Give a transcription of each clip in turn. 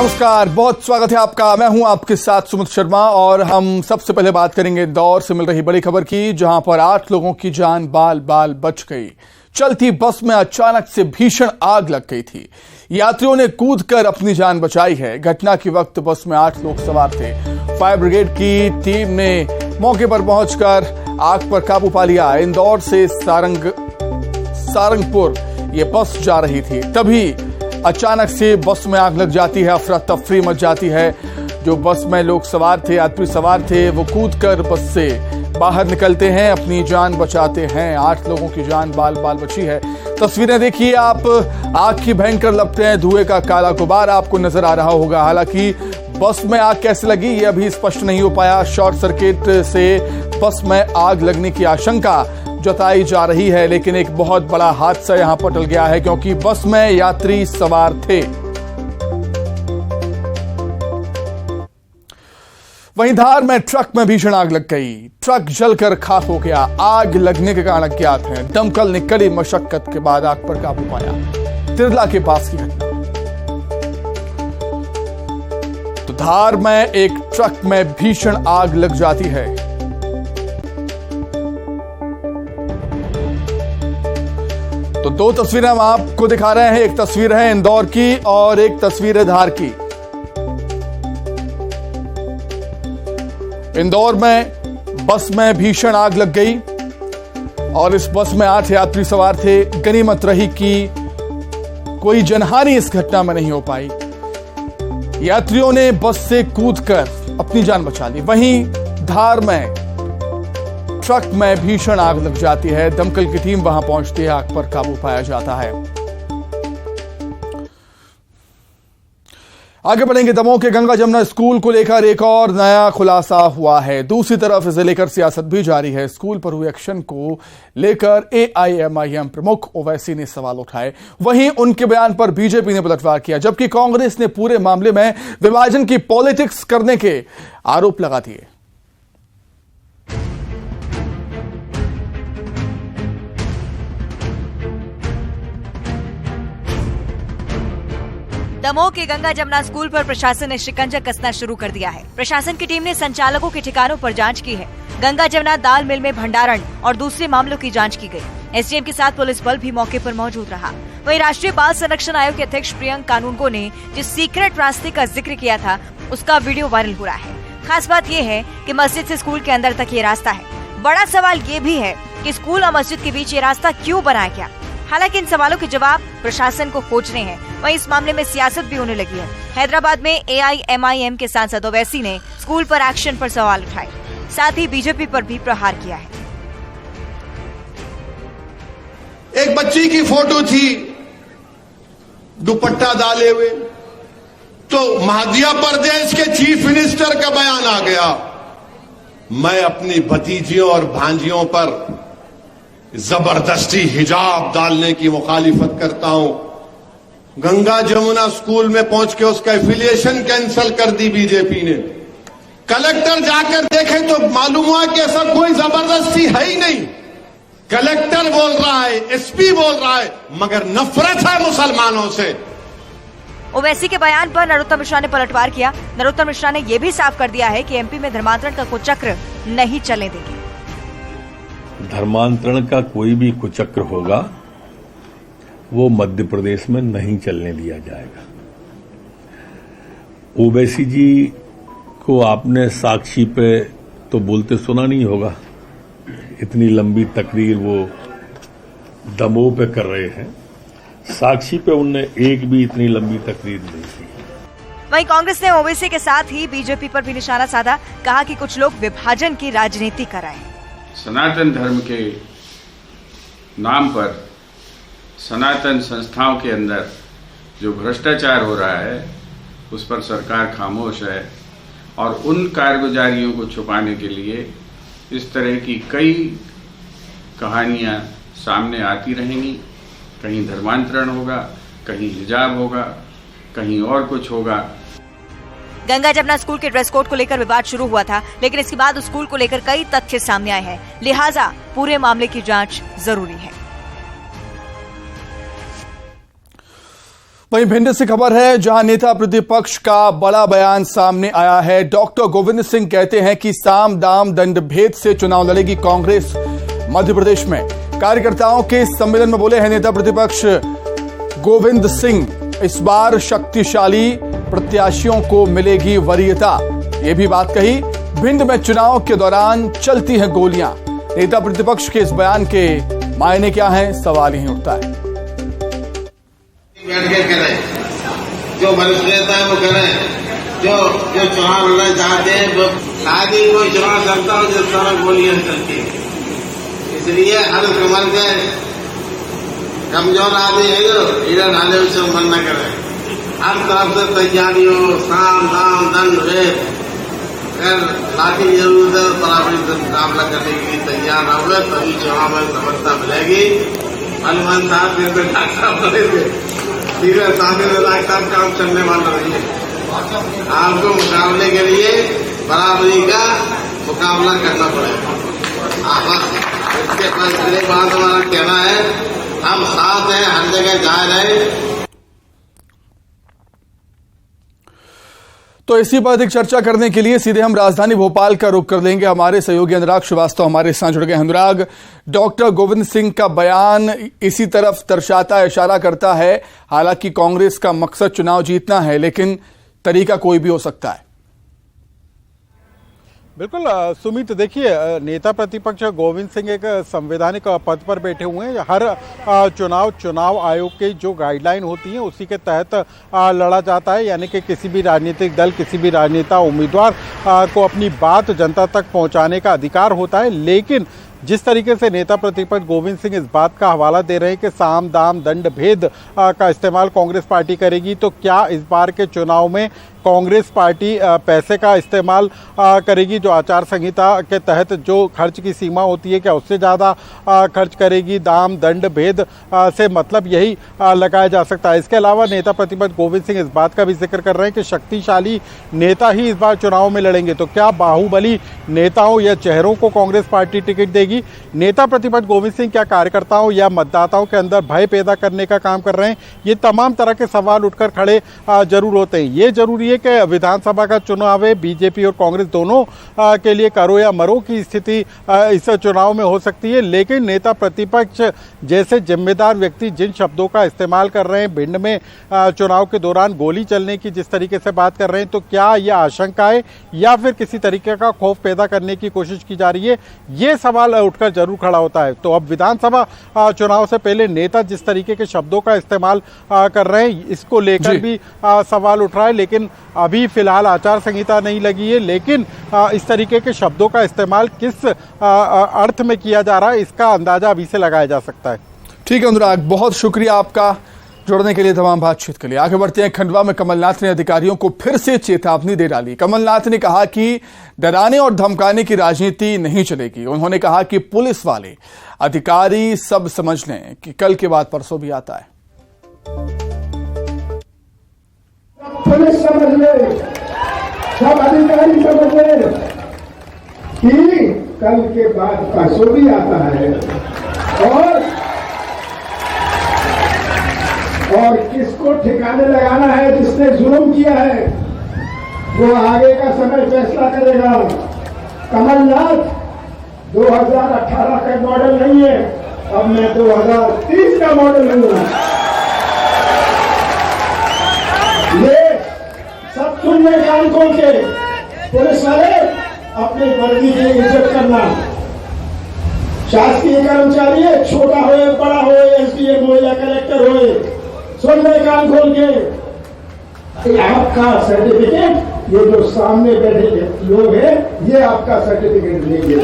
नमस्कार, बहुत स्वागत है आपका। मैं हूं आपके साथ सुमित शर्मा और हम सबसे पहले बात करेंगे इंदौर से मिल रही बड़ी खबर की, जहां पर 8 लोगों की जान बाल बाल बच गई। चलती बस में अचानक से भीषण आग लग गई थी। यात्रियों ने कूदकर अपनी जान बचाई है। घटना के वक्त बस में 8 लोग सवार थे। फायर ब्रिगेड की टीम ने मौके पर पहुंचकर आग पर काबू पा लिया। इंदौर से सारंगपुर ये बस जा रही थी, तभी अचानक से बस में आग लग जाती है। अफरा तफरी मच जाती है। जो बस में लोग सवार थे, यात्री सवार थे, वो कूदकर बस से बाहर निकलते हैं, अपनी जान बचाते हैं। 8 लोगों की जान बाल बाल बची है। तस्वीरें देखिए आप, आग की भयंकर लपटें, धुएं का काला गुबार आपको नजर आ रहा होगा। हालांकि बस में आग कैसे लगी ये अभी स्पष्ट नहीं हो पाया। शॉर्ट सर्किट से बस में आग लगने की आशंका जताई जा रही है, लेकिन एक बहुत बड़ा हादसा यहां पर टल गया है, क्योंकि बस में यात्री सवार थे। वहीं धार में ट्रक में भीषण आग लग गई। ट्रक जलकर खाक हो गया। आग लगने के कारण अज्ञात हैं। दमकल ने कड़ी मशक्कत के बाद आग पर काबू पाया। तिरला के पास की घटना। तो धार में एक ट्रक में भीषण आग लग जाती है। तो 2 तस्वीरें हम आपको दिखा रहे हैं। एक तस्वीर है इंदौर की और एक तस्वीर है धार की। इंदौर में बस में भीषण आग लग गई और इस बस में 8 यात्री सवार थे। गनीमत रही कि कोई जनहानि इस घटना में नहीं हो पाई। यात्रियों ने बस से कूदकर अपनी जान बचा ली। वहीं धार में ट्रक में भीषण आग लग जाती है। दमकल की टीम वहां पहुंचती है, आग पर काबू पाया जाता है। आगे बढ़ेंगे। दमोह के गंगा जमुना स्कूल को लेकर एक और नया खुलासा हुआ है। दूसरी तरफ इसे लेकर सियासत भी जारी है। स्कूल पर हुए एक्शन को लेकर AIMIM प्रमुख ओवैसी ने सवाल उठाए। वहीं उनके बयान पर बीजेपी ने पलटवार किया, जबकि कांग्रेस ने पूरे मामले में विभाजन की पॉलिटिक्स करने के आरोप लगा दिए। दमोह के गंगा जमुना स्कूल पर प्रशासन ने शिकंजा कसना शुरू कर दिया है। प्रशासन की टीम ने संचालकों के ठिकानों पर जांच की है। गंगा जमुना दाल मिल में भंडारण और दूसरे मामलों की जांच की गई। SDM के साथ पुलिस बल भी मौके पर मौजूद रहा। वहीं राष्ट्रीय बाल संरक्षण आयोग के अध्यक्ष प्रियंक कानूनगो ने जिस सीक्रेट रास्ते का जिक्र किया था, उसका वीडियो वायरल हो रहा है। खास बात ये है कि मस्जिद से स्कूल के अंदर तक ये रास्ता है। बड़ा सवाल ये भी है कि स्कूल और मस्जिद के बीच ये रास्ता क्यों बनाया गया। हालांकि इन सवालों के जवाब प्रशासन को खोजने हैं। वहीं इस मामले में सियासत भी होने लगी है। हैदराबाद में AIMIM के सांसद ओवैसी ने स्कूल पर एक्शन पर सवाल उठाए, साथ ही बीजेपी पर भी प्रहार किया है। एक बच्ची की फोटो थी दुपट्टा डाले हुए, तो मध्य प्रदेश के चीफ मिनिस्टर का बयान आ गया, मैं अपनी भतीजियों और भांजियों पर जबरदस्ती हिजाब डालने की मुखालिफत करता हूं। गंगा जमुना स्कूल में पहुंच के उसका एफिलिएशन कैंसिल कर दी बीजेपी ने। कलेक्टर जाकर देखे तो मालूम हुआ कि ऐसा कोई जबरदस्ती है ही नहीं। कलेक्टर बोल रहा है, SP बोल रहा है, मगर नफरत है मुसलमानों से। ओवैसी के बयान पर नरोत्तम मिश्रा ने पलटवार किया। नरोत्तम मिश्रा ने यह भी साफ कर दिया है कि MP में धर्मांतरण का कुचक्र नहीं चलने देंगे। धर्मांतरण का कोई भी कुचक्र होगा वो मध्य प्रदेश में नहीं चलने दिया जाएगा। ओवैसी जी को आपने साक्षी पे तो बोलते सुना नहीं होगा। इतनी लंबी तकरीर वो दमोह पे कर रहे हैं। साक्षी पे उनने एक भी इतनी लंबी तकरीर नहीं की। वहीं कांग्रेस ने ओवैसी के साथ ही बीजेपी पर भी निशाना साधा। कहा कि कुछ लोग विभाजन की राजनीति कर रहे हैं। सनातन धर्म के नाम पर सनातन संस्थाओं के अंदर जो भ्रष्टाचार हो रहा है उस पर सरकार खामोश है और उन कारगुजारियों को छुपाने के लिए इस तरह की कई कहानियां सामने आती रहेंगी। कहीं धर्मांतरण होगा, कहीं हिजाब होगा, कहीं और कुछ होगा। गंगा जमुना स्कूल के ड्रेस कोड को लेकर विवाद शुरू हुआ था, लेकिन इसके बाद स्कूल को लेकर कई तथ्य सामने आए हैं। लिहाजा पूरे मामले की जांच जरूरी है। वहीं भिंड से खबर है, जहां नेता प्रतिपक्ष का बड़ा बयान सामने आया है। डॉक्टर गोविंद सिंह कहते हैं कि साम दाम दंड भेद से चुनाव लड़ेगी कांग्रेस मध्य प्रदेश में। कार्यकर्ताओं के सम्मेलन में बोले हैं नेता प्रतिपक्ष गोविंद सिंह, इस बार शक्तिशाली प्रत्याशियों को मिलेगी वरीयता। ये भी बात कही, भिंड में चुनाव के दौरान चलती हैं गोलियां। नेता प्रतिपक्ष के इस बयान के मायने क्या हैं, सवाल ही उठता है। बैठ के करें, जो वरिष्ठ नेता है वो करें, जो चुनाव लड़ना चाहते हैं वो शायद ही कोई चुनाव चलता हो जिस तरह गोलियां चलती है। इसलिए हर कमर के कमजोर आदमी है जो इधर ढाले उसे मन न करे। हर तरफ से तैयारी हो, साम दाम दंड भेद अगर लाठी जरूरत है बराबरी से मुकाबला करने के लिए तैयार न हुए तभी चुनाव में सफलता मिलेगी। हनुमान साहब जैसे डॉक्टर बने थे, सीधे सामने से डॉक्टर काम चलने वाला नहीं है। आपको मुकाबले के लिए बराबरी का मुकाबला करना पड़ेगा। इसके बाद एक बात हमारा कहना है, हम साथ हैं, हर जगह जा रहे हैं। तो इसी पर अधिक चर्चा करने के लिए सीधे हम राजधानी भोपाल का रुख कर लेंगे। हमारे सहयोगी अनुराग श्रीवास्तव हमारे साथ जुड़ गए। अनुराग, डॉक्टर गोविंद सिंह का बयान इसी तरफ दर्शाता है, इशारा करता है, हालांकि कांग्रेस का मकसद चुनाव जीतना है, लेकिन तरीका कोई भी हो सकता है। बिल्कुल सुमित, देखिए नेता प्रतिपक्ष गोविंद सिंह एक संवैधानिक पद पर बैठे हुए हैं। हर चुनाव आयोग के जो गाइडलाइन होती है उसी के तहत लड़ा जाता है, यानी कि किसी भी राजनीतिक दल, किसी भी राजनेता उम्मीदवार को अपनी बात जनता तक पहुंचाने का अधिकार होता है। लेकिन जिस तरीके से नेता प्रतिपक्ष गोविंद सिंह इस बात का हवाला दे रहे हैं कि साम दाम दंड भेद का इस्तेमाल कांग्रेस पार्टी करेगी, तो क्या इस बार के चुनाव में कांग्रेस पार्टी पैसे का इस्तेमाल करेगी? जो आचार संहिता के तहत जो खर्च की सीमा होती है, क्या उससे ज़्यादा खर्च करेगी? दाम दंड भेद से मतलब यही लगाया जा सकता है। इसके अलावा नेता प्रतिपक्ष गोविंद सिंह इस बात का भी जिक्र कर रहे हैं कि शक्तिशाली नेता ही इस बार चुनाव में लड़ेंगे। तो क्या बाहुबली नेताओं या चेहरों को कांग्रेस पार्टी टिकट देगी? नेता प्रतिपक्ष गोविंद सिंह क्या कार्यकर्ताओं या मतदाताओं के अंदर भय पैदा करने का काम कर रहे हैं? ये तमाम तरह के सवाल उठकर खड़े जरूर होते हैं। ये जरूरी है कि विधानसभा का चुनाव है, बीजेपी और कांग्रेस दोनों के लिए करो या मरो की स्थिति इस चुनाव में हो सकती है। लेकिन नेता प्रतिपक्ष जैसे जिम्मेदार व्यक्ति जिन शब्दों का इस्तेमाल कर रहे हैं, भिंड में चुनाव के दौरान गोली चलने की जिस तरीके से बात कर रहे हैं, तो क्या यह आशंका है या फिर किसी तरीके का खौफ पैदा करने की कोशिश की जा रही है? ये सवाल उठकर जरूर खड़ा होता है। तो अब विधानसभा चुनाव से पहले नेता जिस तरीके के शब्दों का इस्तेमाल कर रहे हैं, इसको लेकर भी सवाल उठ रहा है। लेकिन अभी फिलहाल आचार संहिता नहीं लगी है, लेकिन इस तरीके के शब्दों का इस्तेमाल किस अर्थ में किया जा रहा है, इसका अंदाजा अभी से लगाया जा सकता है। ठीक है अनुराग, बहुत शुक्रिया आपका जुड़ने के लिए, तमाम बातचीत के लिए। आगे बढ़ते हैं। खंडवा में कमलनाथ ने अधिकारियों को फिर से चेतावनी दे डाली। कमलनाथ ने कहा कि डराने और धमकाने की राजनीति नहीं चलेगी। उन्होंने कहा कि पुलिस वाले अधिकारी सब समझ लें कि कल के बाद परसों भी आता है। पुलिस समझ ले, सब अधिकारी समझ ले कि कल के बाद परसों भी आता है। और किसको ठिकाने लगाना है, जिसने जुल्म किया है, वो आगे का समय फैसला करेगा। कमलनाथ 2018 का मॉडल नहीं है, अब मैं 2030 का मॉडल हूं। ये सब सुन ले कान खोल के। पुलिस वाले अपनी वर्दी की इज्जत करना, शासकीय कर्मचारी है, छोटा हो या बड़ा हो, एसडीएम हो या कलेक्टर हो, सुन ले कान खोल के। आपका सर्टिफिकेट, ये जो सामने बैठे लोग हैं, ये आपका सर्टिफिकेट लेंगे।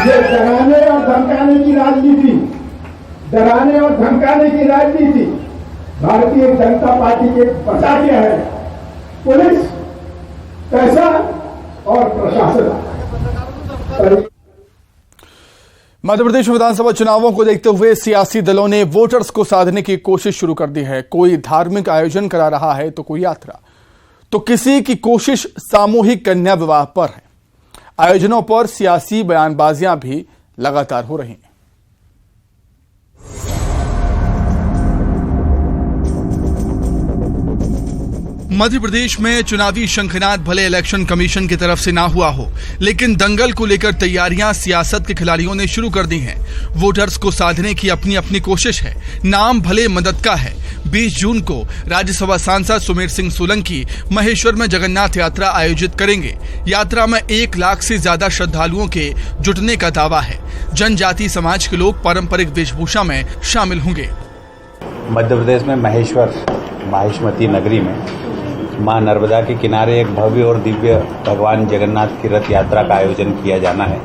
ये डराने और धमकाने की राजनीति, डराने और धमकाने की राजनीति भारतीय जनता पार्टी के बचा क्या है? पुलिस, पैसा और प्रशासन। मध्य प्रदेश विधानसभा चुनावों को देखते हुए सियासी दलों ने वोटर्स को साधने की कोशिश शुरू कर दी है। कोई धार्मिक आयोजन करा रहा है तो कोई यात्रा, तो किसी की कोशिश सामूहिक कन्या विवाह पर है। आयोजनों पर सियासी बयानबाजियां भी लगातार हो रही हैं। मध्य प्रदेश में चुनावी शंखनाद भले इलेक्शन कमीशन की तरफ से ना हुआ हो, लेकिन दंगल को लेकर तैयारियां सियासत के खिलाड़ियों ने शुरू कर दी हैं। वोटर्स को साधने की अपनी अपनी कोशिश है। नाम भले मदद का है। 20 जून को राज्यसभा सांसद सुमेर सिंह सोलंकी महेश्वर में जगन्नाथ यात्रा आयोजित करेंगे। यात्रा में 1 लाख से ज्यादा श्रद्धालुओं के जुटने का दावा है। जनजाति समाज के लोग पारंपरिक वेशभूषा में शामिल होंगे। मध्य प्रदेश में महेश्वर माहिष्मती नगरी में मां नर्मदा के किनारे एक भव्य और दिव्य भगवान जगन्नाथ की रथ यात्रा का आयोजन किया जाना है।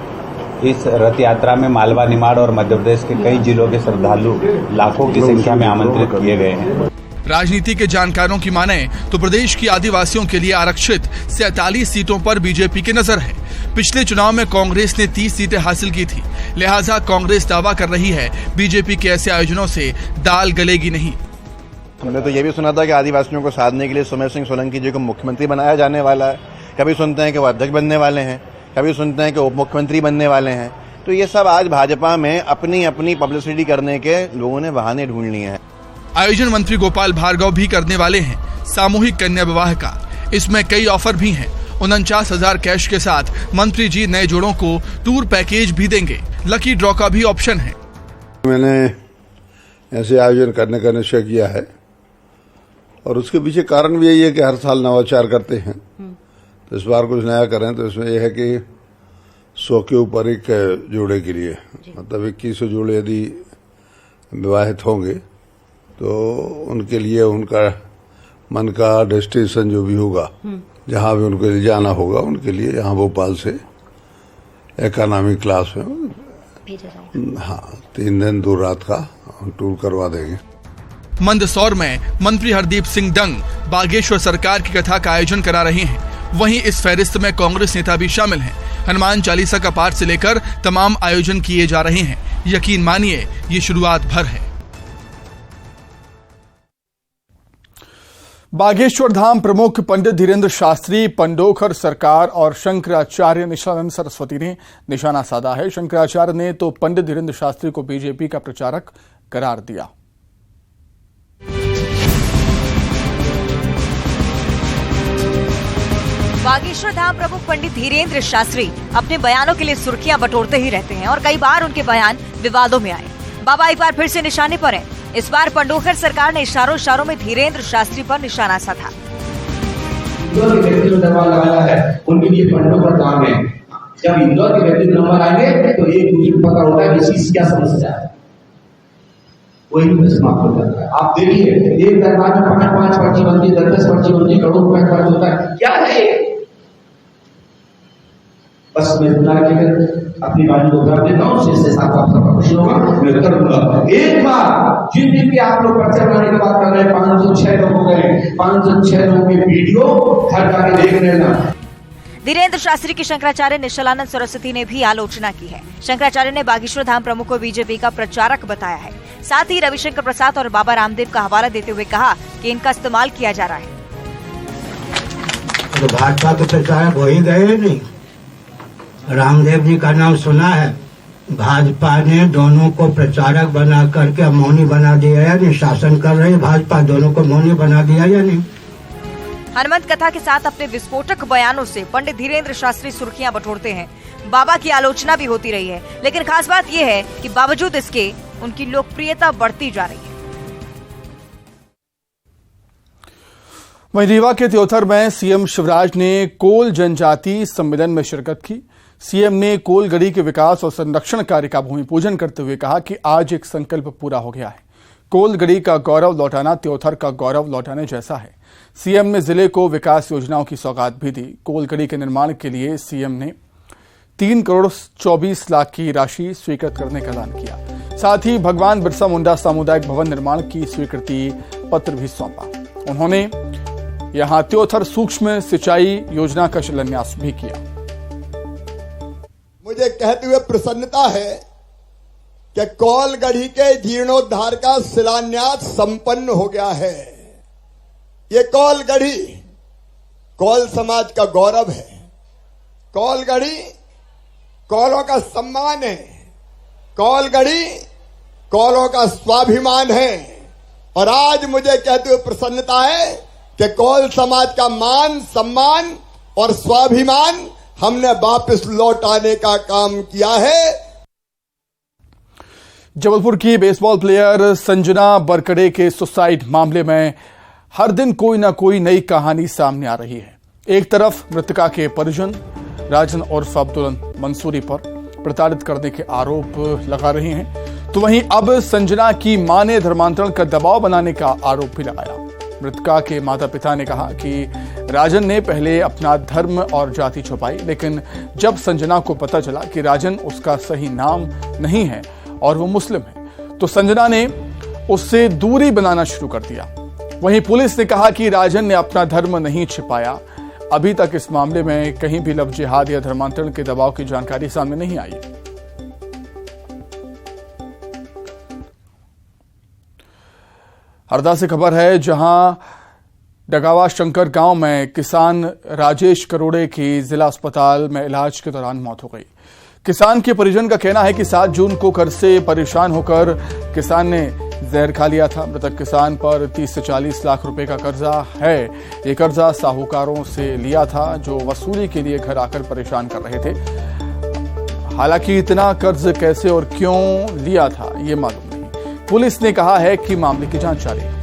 इस रथ यात्रा में मालवा, निमाड़ और मध्य प्रदेश के कई जिलों के श्रद्धालु लाखों की संख्या में आमंत्रित किए गए हैं। राजनीति के जानकारों की माने तो प्रदेश की आदिवासियों के लिए आरक्षित 47 सीटों पर बीजेपी की नजर है। पिछले चुनाव में कांग्रेस ने 30 सीटें हासिल की थी, लिहाजा कांग्रेस दावा कर रही है बीजेपी के ऐसे आयोजनों से दाल गलेगी नहीं। हमने तो ये भी सुना था कि आदिवासियों को साधने के लिए सुमेर सिंह सोलंकी जी को मुख्यमंत्री बनाया जाने वाला है। कभी सुनते हैं कि वो अध्यक्ष बनने वाले हैं, कभी सुनते हैं कि उप मुख्यमंत्री बनने वाले हैं। तो ये सब आज भाजपा में अपनी अपनी पब्लिसिटी करने के लोगों ने बहाने ढूंढ लिए हैं। आयोजन मंत्री गोपाल भार्गव भी करने वाले हैं सामूहिक कन्या विवाह का। इसमें कई ऑफर भी हैं। 49,000 कैश के साथ मंत्री जी नए जोड़ों को टूर पैकेज भी देंगे। लकी ड्रॉ का भी ऑप्शन है। मैंने ऐसे आयोजन करने का निश्चय किया है और उसके पीछे कारण भी यही है कि हर साल नवाचार करते हैं, तो इस बार कुछ नया करें। तो इसमें यह है कि 100 के ऊपर एक जोड़े के लिए, मतलब 2100 जोड़े यदि विवाहित होंगे तो उनके लिए उनका मन का डेस्टिनेशन जो भी होगा, जहां भी उनको ले जाना होगा, उनके लिए यहाँ भोपाल से इकोनॉमी क्लास में 3 दिन 2 रात का टूर करवा देंगे। मंदसौर में मंत्री हरदीप सिंह डंग बागेश्वर सरकार की कथा का आयोजन करा रहे हैं। वहीं इस फहरिस्त में कांग्रेस नेता भी शामिल हैं। हनुमान चालीसा का पाठ से लेकर तमाम आयोजन किए जा रहे हैं। यकीन मानिए ये शुरुआत भर है। बागेश्वर धाम प्रमुख पंडित धीरेन्द्र शास्त्री, पंडोखर सरकार और शंकराचार्य निशानंद सरस्वती ने निशाना साधा है। शंकराचार्य ने तो पंडित धीरेन्द्र शास्त्री को बीजेपी का प्रचारक करार दिया। बागेश्वर धाम प्रमुख पंडित धीरेन्द्र शास्त्री अपने बयानों के लिए सुर्खियां बटोरते ही रहते हैं और कई बार उनके बयान विवादों में आए। बाबा एक बार फिर से निशाने पर हैं। इस बार पंडोखर सरकार ने इशारों में धीरेन्द्र शास्त्री पर निशाना साधा। इंदौर के व्यक्ति जो दरबार लगाया है उनके लिए पंडोखर धाम है। जब इंदौर के व्यक्ति नंबर आएंगे तो एक दूसरे को पता होता है किसी क्या समस्या है, वही समाप्त हो जाता है। आप देखिए एक दरबार में 5-5 पर्ची बनती है, 10 पर्ची बनती है, करोड़ रुपए खर्च होता है। क्या है बस मैं इतना अपनी बात को उतार देता हूँ। इससे साथ आपका प्रश्न होगा, मैं उत्तर दूंगा। एक बार जिन दिन के आप लोग पर्चा बनाने की बात कर रहे हैं, 506 लोग हो गए, 506 लोगों के वीडियो हर जगह देख लेना। धीरेन्द्र शास्त्री की शंकराचार्य निशालानंद सरस्वती ने भी आलोचना की है। शंकराचार्य ने बागेश्वर धाम प्रमुख को बीजेपी का प्रचारक बताया है। साथ ही रविशंकर प्रसाद और बाबा रामदेव का हवाला देते हुए कहा कि इनका इस्तेमाल किया जा रहा है। तो भाजपा के प्रचारक वही गए नहीं, रामदेव जी का नाम सुना है। भाजपा ने दोनों को प्रचारक बना करके मौनी बना दिया या नहीं? शासन कर रही भाजपा, दोनों को मौनी बना दिया या नहीं? हनुमंत कथा के साथ अपने विस्फोटक बयानों से पंडित धीरेन्द्र शास्त्री सुर्खियां बटोरते हैं। बाबा की आलोचना भी होती रही है, लेकिन खास बात यह है कि बावजूद इसके उनकी लोकप्रियता बढ़ती जा रही है। वहीं रीवा के त्योथर में सीएम शिवराज ने कोल जनजाति सम्मेलन में शिरकत की। सीएम ने कोल गढ़ी के विकास और संरक्षण कार्य का भूमि पूजन करते हुए कहा कि आज एक संकल्प पूरा हो गया है। कोल गढ़ी का गौरव लौटाना त्योथर का गौरव लौटाने जैसा है। सीएम ने जिले को विकास योजनाओं की सौगात भी दी। कोल गढ़ी के निर्माण के लिए सीएम ने 3 करोड़ 24 लाख की राशि स्वीकृत करने का ऐलान किया। साथ ही भगवान बिरसा मुंडा सामुदायिक भवन निर्माण की स्वीकृति पत्र भी सौंपा। उन्होंने यहां त्योथर सूक्ष्म सिंचाई योजना का शिलान्यास भी किया। मुझे कहते हुए प्रसन्नता है कि कोल गढ़ी के जीर्णोद्धार का शिलान्यास संपन्न हो गया है। ये कोल गढ़ी कोल समाज का गौरव है। कोल गढ़ी कोलों का सम्मान है। कोल गढ़ी कोलों का स्वाभिमान है। और आज मुझे कहते हुए प्रसन्नता है कि कौल समाज का मान सम्मान और स्वाभिमान हमने वापस लौटाने का काम किया है। जबलपुर की बेसबॉल प्लेयर संजना बरकड़े के सुसाइड मामले में हर दिन कोई ना कोई नई कहानी सामने आ रही है। एक तरफ मृतका के परिजन राजन उर्फ अब्दुल मंसूरी पर प्रताड़ित करने के आरोप लगा रहे हैं, तो वहीं अब संजना की मां ने धर्मांतरण का दबाव बनाने का आरोप भी लगाया। मृतका के माता पिता ने कहा कि राजन ने पहले अपना धर्म और जाति छुपाई, लेकिन जब संजना को पता चला कि राजन उसका सही नाम नहीं है और वो मुस्लिम है, तो संजना ने उससे दूरी बनाना शुरू कर दिया। वहीं पुलिस ने कहा कि राजन ने अपना धर्म नहीं छिपाया। अभी तक इस मामले में कहीं भी लव जिहाद या धर्मांतरण के दबाव की जानकारी सामने नहीं आई। हरदा से खबर है, जहां डगावा शंकर गांव में किसान राजेश करोड़े की जिला अस्पताल में इलाज के दौरान मौत हो गई। किसान के परिजन का कहना है कि 7 जून को कर्ज से परेशान होकर किसान ने जहर खा लिया था। मृतक किसान पर 30 से 40 लाख रुपए का कर्जा है। ये कर्जा साहूकारों से लिया था, जो वसूली के लिए घर आकर परेशान कर रहे थे। हालांकि इतना कर्ज कैसे और क्यों लिया था, ये मालूम नहीं। पुलिस ने कहा है कि मामले की जांच जारी है।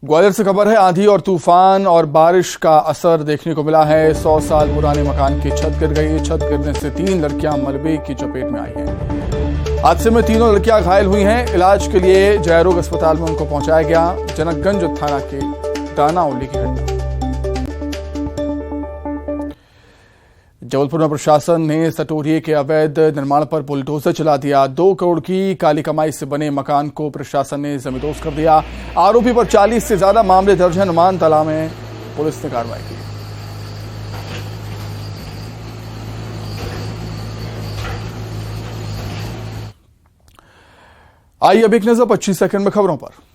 ग्वालियर से खबर है, आंधी और तूफान और बारिश का असर देखने को मिला है। 100 साल पुराने मकान की छत गिर गई। छत गिरने से 3 लड़कियां मलबे की चपेट में आई हैं। हादसे में तीनों लड़कियां घायल हुई हैं। इलाज के लिए जयरोग अस्पताल में उनको पहुंचाया गया। जनकगंज थाना के दानाउली की घटना। जबलपुर में प्रशासन ने सटोरिये के अवैध निर्माण पर बुलडोजर चला दिया। 2 करोड़ की काली कमाई से बने मकान को प्रशासन ने जमींदोज कर दिया। आरोपी पर 40 से ज्यादा मामले दर्ज हैं। नुमान तला में पुलिस ने कार्रवाई की। आइए अब एक नजर 25 सेकंड में खबरों पर।